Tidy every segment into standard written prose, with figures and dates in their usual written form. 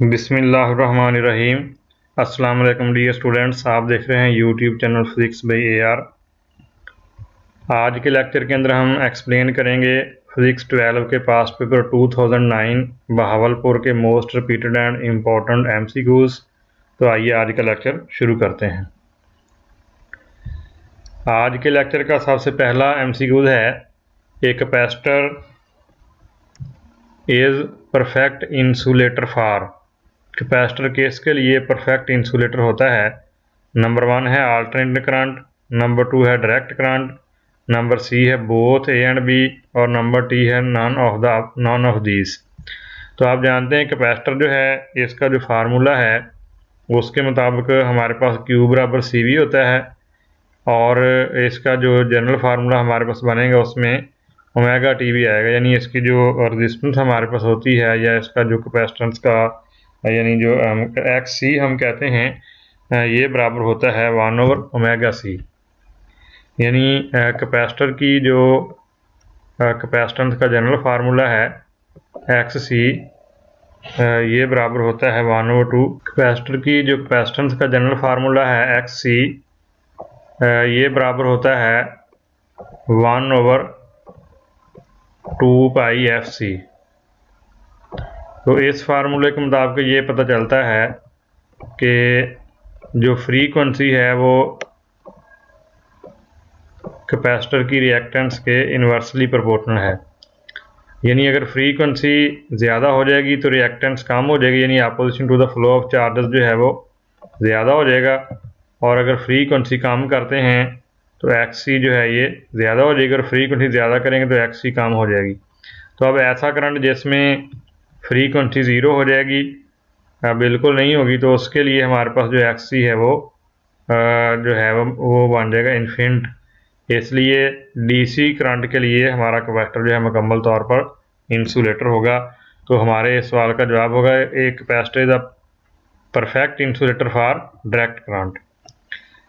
बिस्मिल्लाहिर्रहमानिर्रहीम। अस्सलाम वालेकुम डियर स्टूडेंट्स, आप देख रहे हैं YouTube channel physics by AR। आज के लेक्चर के अंदर हम एक्सप्लेन करेंगे फिजिक्स 12 के पास्ट पेपर 2009 बहावलपुर के most repeated and important MCQs। तो आइए आज का लेक्चर शुरू करते हैं। आज के लेक्चर का सबसे पहला MCQ है, a capacitor is perfect insulator for. Capacitor किसके लिए परफेक्ट इंसुलेटर होता है? नंबर 1 है अल्टरनेटिंग करंट, नंबर 2 है डायरेक्ट करंट, नंबर C है बोथ A एंड B और नंबर T है नॉन ऑफ दीज। तो आप जानते हैं कैपेसिटर जो है इसका जो फार्मूला है उसके मुताबिक हमारे पास Q बराबर CV होता है और इसका जो जनरल फार्मूला हमारे पास बनेगा उसमें ओमेगा T भी आएगा, यानी इसकी जो रेजिस्टेंस हमारे पास होती है या इसका जो कैपेसिटेंस का यानी जो XC हम कहते हैं ये बराबर होता है 1/ओमेगा C। यानी कैपेसिटर की जो कैपेसिटेंस का जनरल फार्मूला है XC ये बराबर होता है 1/2। कैपेसिटर की जो कैपेसिटेंस का जनरल फार्मूला है XC ये बराबर होता है 1/2πfC। तो इस फार्मूले के मुताबिक ये पता चलता है कि जो फ्रीक्वेंसी है वो कैपेसिटर की रिएक्टेंस के इन्वर्सली प्रोपोर्शनल है। यानी अगर फ्रीक्वेंसी ज़्यादा हो जाएगी तो रिएक्टेंस कम हो जाएगी, यानी opposition to the flow of charges जो है वो ज़्यादा हो जाएगा। और अगर फ्रीक्वेंसी कम करते हैं तो XC जो है ये ज़्यादा हो जाएगी और फ्रीक्वेंसी ज़्यादा करेंगे तो XC कम हो जाएगी। तो अब ऐसा करंट जिसमें फ्रीक्वेंसी ज़ीरो हो जाएगी बिल्कुल नहीं होगी, तो उसके लिए हमारे पास जो XC है वो जो है वो बन जाएगा इन्फिनिट। इसलिए DC करंट के लिए हमारा कैपेसिटर जो है मुकम्मल तौर पर इंसुलेटर होगा। तो हमारे इस सवाल का जवाब होगा एक capacitor is a perfect insulator for direct current.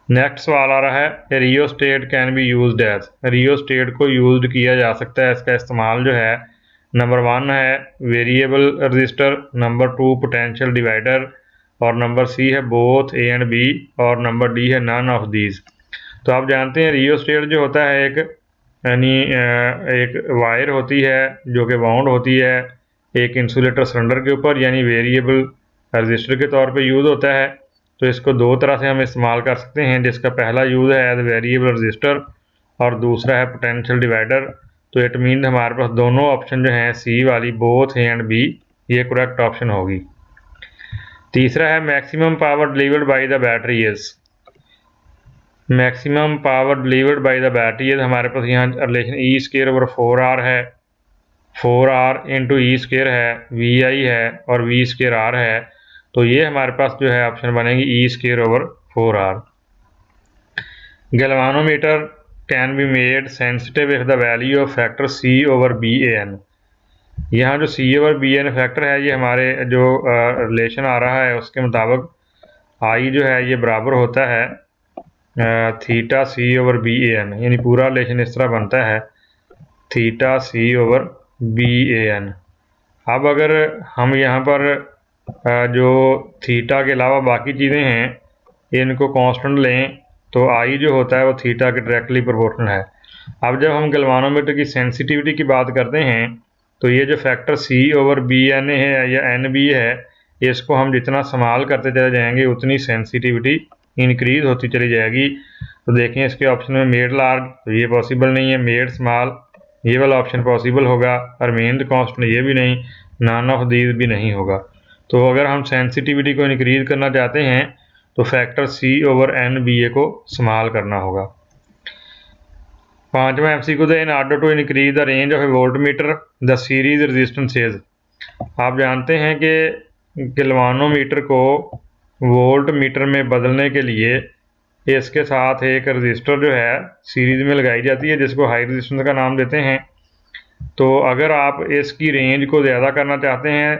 Next सवाल आ रहा है, rheostat can be used as. Rheostat को यूज्ड किया जा सकता है, इसका इस्तेमाल जो है नंबर 1 है variable resistor, number 2 potential divider और नंबर C है बोथ A एंड B और नंबर D है नन ऑफ दीज। तो आप जानते हैं रियोस्टेट जो होता है यानी एक वायर होती है जो कि बाउंड होती है एक इंसुलेटर सिलेंडर के ऊपर, यानी वेरिएबल रजिस्टर के तौर पे यूज़ होता है। तो इसको दो तरह से हम इस्तेमाल कर सकते हैं, जिसका पहला यूज़ है एज वेरिएबल रजिस्टर और दूसरा है पोटेंशियल डिवाइडर। तो इट मीन हमारे पास दोनों ऑप्शन जो हैं C वाली बोथ A एंड B ये करेक्ट ऑप्शन होगी। तीसरा है maximum power delivered by the battery is. Maximum power delivered by the battery is हमारे पास यहाँ रिलेशन E²/4R है, 4R इंटू E² है, VI है और V²R है। तो ये हमारे पास जो है ऑप्शन बनेगी E²/4R। Galvanometer can be made sensitive if the value of factor C/BAN। यहाँ जो C/BAN फैक्टर है ये हमारे जो रिलेशन आ रहा है उसके मुताबिक I जो है ये बराबर होता है थीटा C/BAN, यानी पूरा रिलेशन इस तरह बनता है थीटा C/BAN। अब अगर हम यहाँ पर जो थीटा के अलावा बाकी चीज़ें हैं इनको कांस्टेंट लें तो I जो होता है वो थीटा के डायरेक्टली प्रोपोर्शनल है। अब जब हम गैल्वानोमीटर की सेंसिटिविटी की बात करते हैं तो ये जो फैक्टर C/BAN है या NB है इसको हम जितना इस्तेमाल करते चले जाएंगे उतनी सेंसिटिविटी इंक्रीज़ होती चली जाएगी। तो देखें इसके ऑप्शन में मेड लार्ज तो ये पॉसिबल नहीं है, मेड स्मॉल ये वाला ऑप्शन पॉसिबल होगा, रिमेन्ड कांस्टेंट ये भी नहीं, नन ऑफ दीज भी नहीं होगा। तो अगर हम सेंसिटिविटी को इंक्रीज़ करना चाहते हैं तो फैक्टर C/NBA को इस्तेमाल करना होगा। पांचवा MCQ था, in order to increase the range of a voltmeter the series resistance is. आप जानते हैं कि गैल्वानोमीटर को वोल्ट मीटर में बदलने के लिए इसके साथ एक रजिस्टर जो है सीरीज में लगाई जाती है जिसको हाई रेजिस्टेंस का नाम देते हैं। तो अगर आप इसकी रेंज को ज़्यादा करना चाहते हैं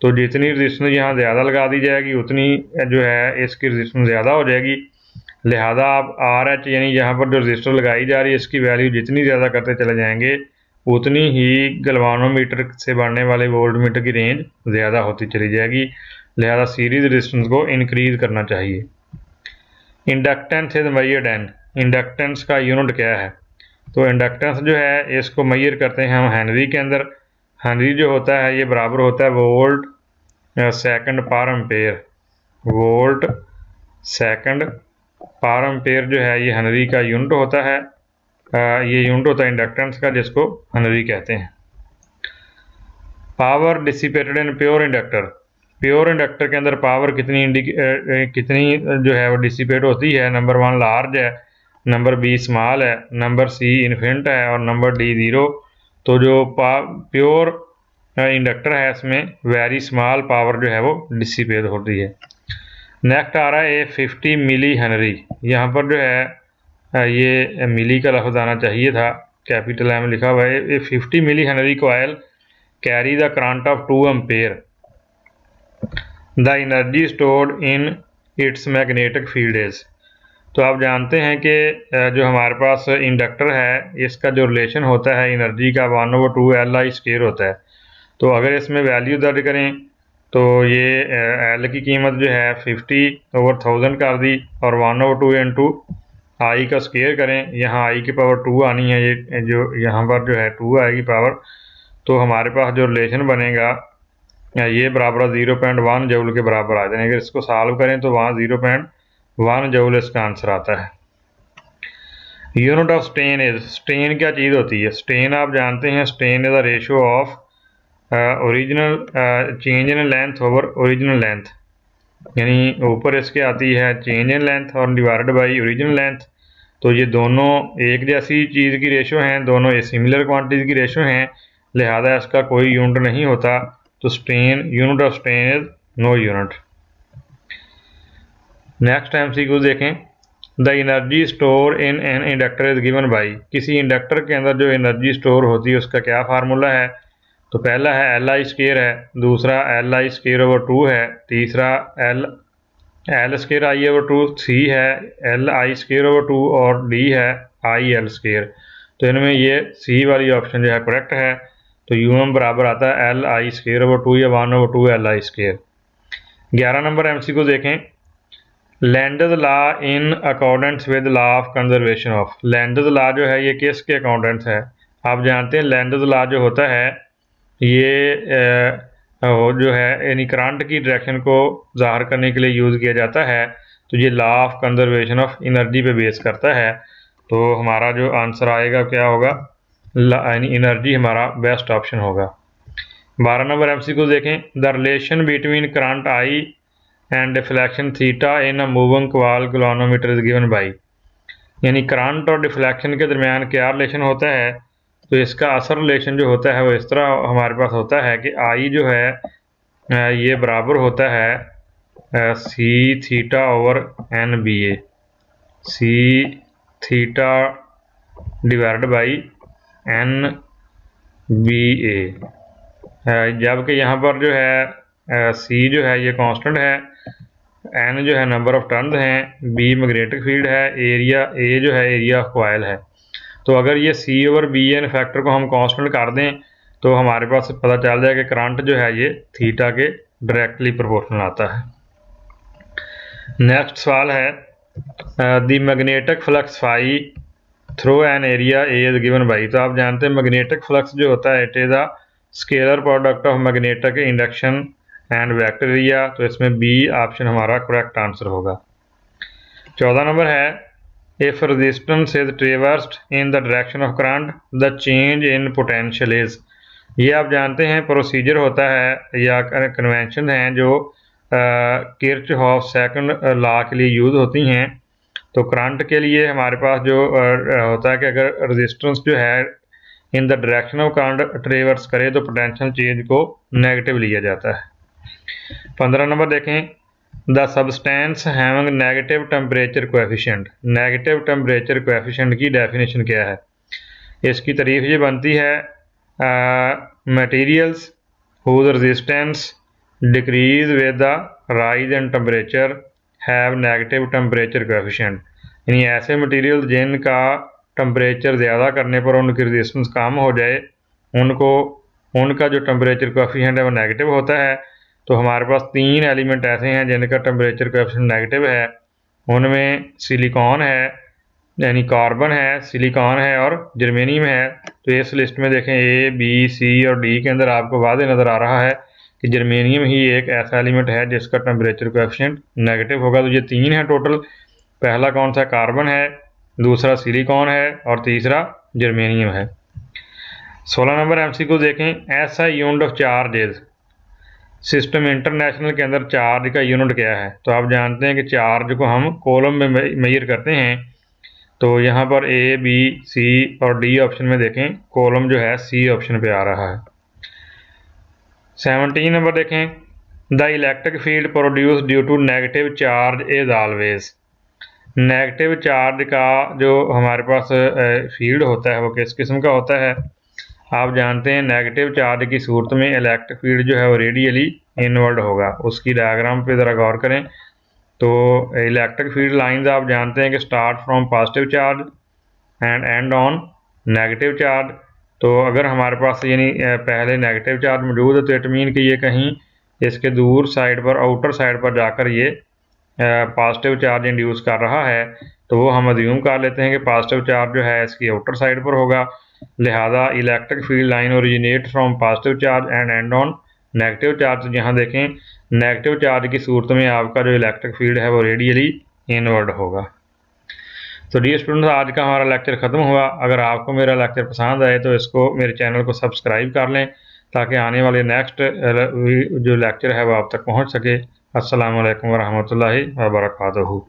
तो जितनी रजिस्टेंस यहाँ ज़्यादा लगा दी जाएगी उतनी जो है इसकी रजिस्टेंस ज़्यादा हो जाएगी। लिहाजा आप RH यानी यहाँ पर जो रजिस्टर लगाई जा रही है इसकी वैल्यू जितनी ज़्यादा करते चले जाएंगे उतनी ही गैल्वानोमीटर से बढ़ने वाले वोल्टमीटर की रेंज ज़्यादा होती चली जाएगी, लिहाजा सीरीज रेजिस्टेंस को इंक्रीज करना चाहिए। Inductance is measured in, inductance का यूनिट क्या है? तो इंडक्टेंस जो है इसको मेजर करते हैं हम हेनरी के अंदर। हेनरी जो होता है ये बराबर होता है volt second per ampere, volt second per ampere जो है ये हेनरी का यूनिट होता है। ये यूनिट होता है इंडक्टेंस का, जिसको हेनरी कहते हैं। Power dissipated in pure inductor, pure inductor के अंदर पावर कितनी जो है वो डिसिपेट होती है? नंबर 1 लार्ज है, नंबर बी स्मॉल है, नंबर सी इन्फिनिट है और नंबर डी 0। तो जो प्योर इंडक्टर है इसमें वेरी स्मॉल पावर जो है वो डिसिपेट होती है। नेक्स्ट आ रहा है ए 50 मिली हेनरी, यहाँ पर जो है ये मिली का लफ्ज़ आना चाहिए था, कैपिटल एम लिखा हुआ है। A 50 milli henry coil carry the current of 2 ampere, the energy stored in its magnetic field is. तो आप जानते हैं कि जो हमारे पास इंडक्टर है इसका जो रिलेशन होता है एनर्जी का 1/2 Li² होता है। तो अगर इसमें वैल्यू दर्ज करें तो ये एल की कीमत जो है 50/1000 कर दी और 1/2 इंटू आई का स्क्वायर करें, यहाँ आई की पावर 2 आनी है, ये जो यहाँ पर जो है 2 आएगी पावर। तो हमारे पास जो रिलेशन बनेगा ये बराबर 0.1 जूल के बराबर आ जाएंगे। अगर इसको सॉल्व करें तो वहाँ 0.1 जूल इसका आंसर आता है। Unit of strain is, strain क्या चीज़ होती है? स्ट्रेन आप जानते हैं strain is the ratio of original change in length over original length, यानी ऊपर इसके आती है चेंज इन लेंथ और डिवाइडेड बाई ओरिजिनल लेंथ। तो ये दोनों एक जैसी चीज़ की रेशो हैं, दोनों ये सिमिलर क्वांटिटी की रेशो हैं, लिहाजा इसका कोई यूनिट नहीं होता। तो strain, unit of strain is no unit. Next MCQ देखें, the energy store in an inductor is given by, किसी इंडक्टर के अंदर जो एनर्जी स्टोर होती है उसका क्या फार्मूला है? तो पहला है Li² है, दूसरा Li²/2 है, तीसरा L²I/2, सी है Li²/2 और डी है IL²। तो इनमें ये सी वाली ऑप्शन जो है करेक्ट है। तो UM बराबर आता है Li²/2 या 1/2 Li²। 11 नंबर MCQ देखें, landers law in accordance with law of conservation of, landers law जो है ये किसके अकॉर्डेंस है? आप जानते हैं लैंडर्स लॉ जो होता है ये जो है यानी करंट की डायरेक्शन को ज़ाहिर करने के लिए यूज़ किया जाता है। तो ये law of conservation of energy पे बेस करता है। तो हमारा जो आंसर आएगा क्या होगा? यानी एनर्जी हमारा बेस्ट ऑप्शन होगा। 12 नंबर MCQ देखें, the relation between current I and deflection theta in a moving coil galvanometer is given by, यानी करंट और डिफ्लेक्शन के दरमियान क्या रिलेशन होता है? तो इसका असर रिलेशन जो होता है वो इस तरह हमारे पास होता है कि आई जो है ये बराबर होता है C θ/NBA, C theta divided by NBA, जबकि यहाँ पर जो है सी जो है ये कांस्टेंट है, एन जो है नंबर ऑफ टर्न्स हैं, बी मैग्नेटिक फील्ड है, एरिया ए जो है एरिया ऑफ कॉइल है। तो अगर ये C/BN फैक्टर को हम कांस्टेंट कर दें तो हमारे पास पता चल जाए कि करंट जो है ये थीटा के डायरेक्टली प्रोपोर्शनल आता है। नेक्स्ट सवाल है, the magnetic flux phi through an area a is given by. तो आप जानते हैं मैग्नेटिक फ्लक्स जो होता है it is a scalar product of magnetic induction and vector area. तो इसमें बी ऑप्शन हमारा करेक्ट आंसर होगा। 14 नंबर है, if resistance is traversed in the direction of current the change in potential is, ये आप जानते हैं प्रोसीजर होता है या कन्वेंशन है जो किर्चहॉफ सेकंड लॉ के लिए यूज़ होती हैं। तो करंट के लिए हमारे पास जो होता है कि अगर रेजिस्टेंस जो है in the direction of current ट्रेवर्स करे तो पोटेंशियल चेंज को नेगेटिव लिया जाता है। 15 नंबर देखें, the substance having negative temperature coefficient, negative temperature coefficient की डेफिनेशन क्या है? इसकी तारीफ ये बनती है materials whose resistance decrease with the rise in temperature have negative temperature coefficient, यानी ऐसे मटेरियल जिनका टेम्परेचर ज़्यादा करने पर उनकी रेजिस्टेंस कम हो जाए उनका जो टेम्परेचर कोएफिशिएंट है वो नेगेटिव होता है। तो हमारे पास 3 एलिमेंट ऐसे हैं जिनका टेम्परेचर कोएफिशिएंट नेगेटिव है। उनमें सिलिकॉन है, यानी कार्बन है, सिलिकॉन है और जर्मेनियम है। तो इस लिस्ट में देखें A, B, C और D के अंदर आपको वाज़ेह नज़र आ रहा है कि जर्मेनियम ही एक ऐसा एलिमेंट है जिसका टेम्परेचर कोएफिशिएंट नेगेटिव होगा। तो ये 3 है टोटल। पहला कौन सा? कार्बन है, दूसरा सिलिकॉन है और तीसरा जर्मेनियम है। 16 नंबर MCQ देखें, SI unit of charges. System international के अंदर चार्ज का यूनिट क्या है? तो आप जानते हैं कि चार्ज को हम कॉलम में मेजर करते हैं। तो यहाँ पर A, B, C और D ऑप्शन में देखें, कॉलम जो है C ऑप्शन पे आ रहा है। 17 नंबर देखें, the electric field produce due to negative charge is always. Negative charge का जो हमारे पास फील्ड होता है वो किस किस्म का होता है? आप जानते हैं नेगेटिव चार्ज की सूरत में इलेक्ट्रिक फील्ड जो है वो रेडियली इनवर्ड होगा। उसकी डायग्राम पे ज़रा गौर करें। तो इलेक्ट्रिक फील्ड लाइंस आप जानते हैं कि start from positive charge and and on negative charge. तो अगर हमारे पास यानी पहले नेगेटिव चार्ज मौजूद है तो इट मीन कि ये कहीं इसके दूर साइड पर, आउटर साइड पर जाकर ये पॉजिटिव चार्ज इंड्यूस कर रहा है। तो वो हम अज्यूम कर लेते हैं कि पॉजिटिव चार्ज जो है इसकी आउटर साइड पर होगा। लिहाजा electric field line originate from positive charge and and on negative charge. यहाँ देखें, नेगेटिव चार्ज की सूरत में आपका जो इलेक्ट्रिक फील्ड है वो रेडियली इनवर्ड होगा। तो डियर स्टूडेंट्स, आज का हमारा लेक्चर ख़त्म हुआ। अगर आपको मेरा लेक्चर पसंद आए तो इसको, मेरे चैनल को सब्सक्राइब कर लें ताकि आने वाले नेक्स्ट जो लेक्चर है वो आप तक पहुंच सके। अस्सलामु अलैकुम वरहमतुल्लाहि वबरकातुहू।